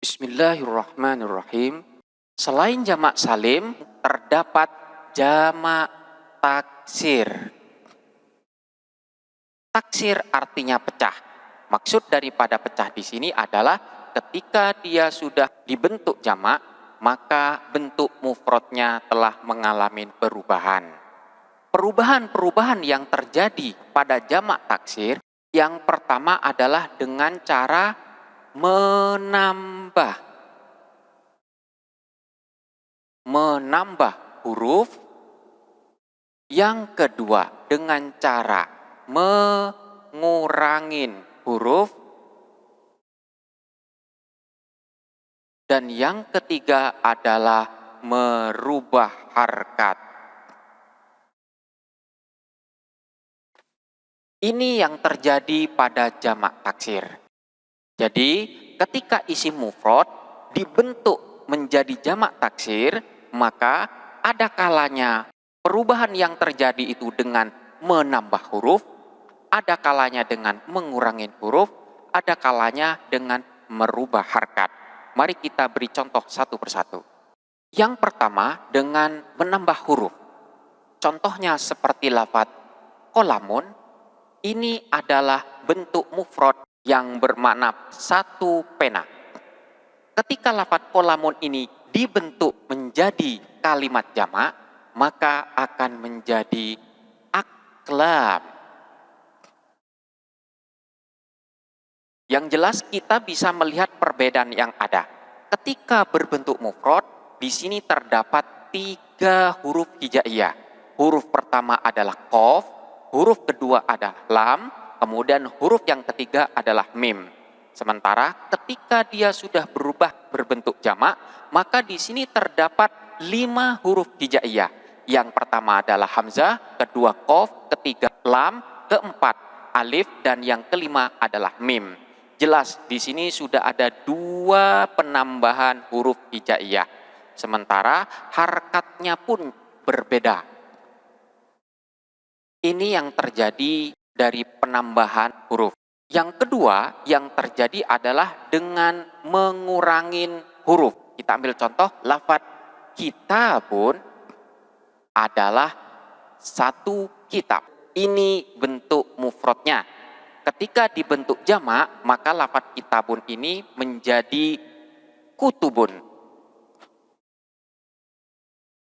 Bismillahirrahmanirrahim. Selain jamak salim, terdapat jamak taksir. Taksir artinya pecah. Maksud daripada pecah di sini adalah ketika dia sudah dibentuk jamak, maka bentuk mufradnya telah mengalami perubahan. Perubahan-perubahan yang terjadi pada jamak taksir, yang pertama adalah dengan cara menambah huruf. Yang kedua dengan cara mengurangin huruf. Dan yang ketiga adalah merubah harkat. Ini yang terjadi pada jamak taksir. Jadi ketika isim mufrad dibentuk menjadi jamak taksir, maka ada kalanya perubahan yang terjadi itu dengan menambah huruf, ada kalanya dengan mengurangi huruf, ada kalanya dengan merubah harkat. Mari kita beri contoh satu persatu. Yang pertama dengan menambah huruf. Contohnya seperti lafadz qalamun. Ini adalah bentuk mufrad yang bermakna satu pena. Ketika lafadz qalamun ini dibentuk menjadi kalimat jamak, maka akan menjadi aqlam. Yang jelas kita bisa melihat perbedaan yang ada. Ketika berbentuk mufrad, di sini terdapat 3 huruf hijaiyah. Huruf pertama adalah qaf, huruf kedua adalah lam, kemudian huruf yang ketiga adalah mim. Sementara ketika dia sudah berubah berbentuk jamak, maka di sini terdapat 5 huruf hijaiyah. Yang pertama adalah hamzah, kedua qaf, ketiga lam, keempat alif, dan yang kelima adalah mim. Jelas di sini sudah ada 2 penambahan huruf hijaiyah. Sementara harkatnya pun berbeda. Ini yang terjadi dari penambahan huruf. Yang kedua yang terjadi adalah dengan mengurangin huruf. Kita ambil contoh lafadz kitabun adalah satu kitab. Ini bentuk mufradnya. Ketika dibentuk jamak, maka lafadz kitabun ini menjadi kutubun.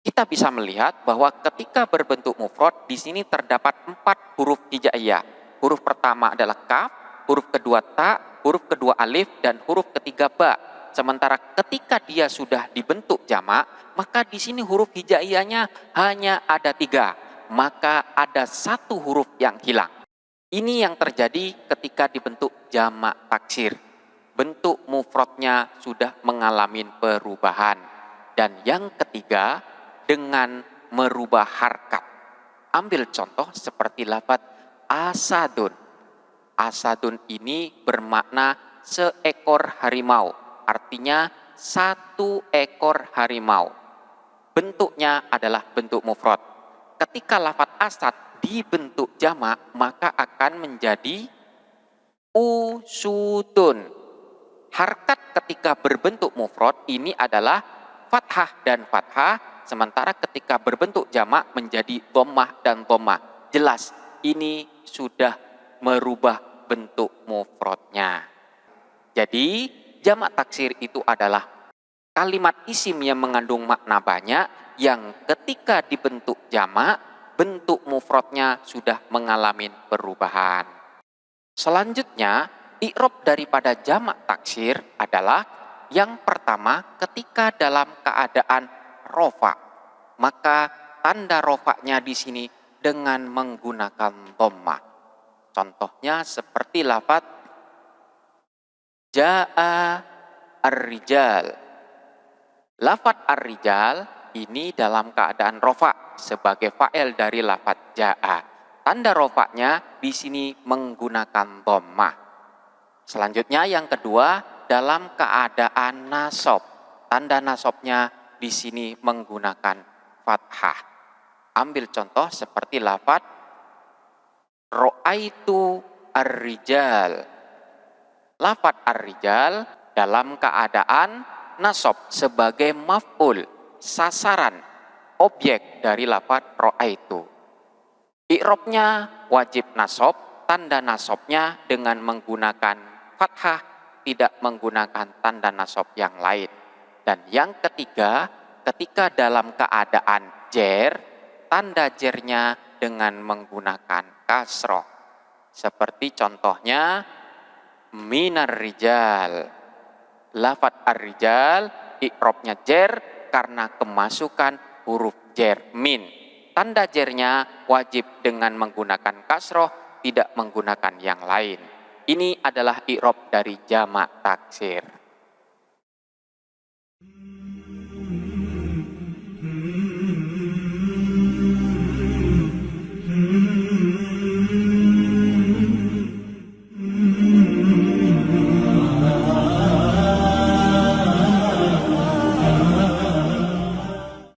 Kita bisa melihat bahwa ketika berbentuk mufrad di sini terdapat 4 huruf hijaiyah. Huruf pertama adalah kaf, huruf kedua ta, huruf kedua alif, dan huruf ketiga ba. Sementara ketika dia sudah dibentuk jamak, maka di sini huruf hijaiyahnya hanya ada 3. Maka ada 1 huruf yang hilang. Ini yang terjadi ketika dibentuk jamak taksir. Bentuk mufradnya sudah mengalami perubahan. Dan yang ketiga dengan merubah harkat. Ambil contoh seperti lafadz asadun. Asadun ini bermakna seekor harimau. Artinya 1 ekor harimau. Bentuknya adalah bentuk mufrad. Ketika lafadz asad dibentuk jamak, maka akan menjadi usudun. Harkat ketika berbentuk mufrad ini adalah fathah dan fathah. Sementara ketika berbentuk jamak menjadi dhammah dan dhammah. Jelas ini sudah merubah bentuk mufradnya. Jadi jamak taksir itu adalah kalimat isim yang mengandung makna banyak yang ketika dibentuk jamak, bentuk mufradnya sudah mengalami perubahan. Selanjutnya, i'rab daripada jamak taksir adalah yang pertama ketika dalam keadaan rofa, maka tanda rofaknya di sini dengan menggunakan dhammah. Contohnya seperti lafadz jaa ar-rijal. Lafadz ar-rijal ini dalam keadaan rofa sebagai fa'il dari lafadz jaa. Tanda rofaknya di sini menggunakan dhammah. Selanjutnya yang kedua dalam keadaan nasab. Tanda nasabnya di sini menggunakan fathah. Ambil contoh seperti lafadz ra'aitu ar-rijal. Lafadz ar-rijal dalam keadaan nasab sebagai maf'ul, sasaran, objek dari lafaz ra'aitu. I'rabnya wajib nasab, tanda nasabnya dengan menggunakan fathah, tidak menggunakan tanda nasab yang lain. Dan yang ketiga, ketika dalam keadaan jer, tanda jernya dengan menggunakan kasroh. Seperti contohnya, minar rijal. Lafaz ar-rijal, i'rabnya jer karena kemasukan huruf jer min. Tanda jernya wajib dengan menggunakan kasroh, tidak menggunakan yang lain. Ini adalah i'rab dari jamak taksir.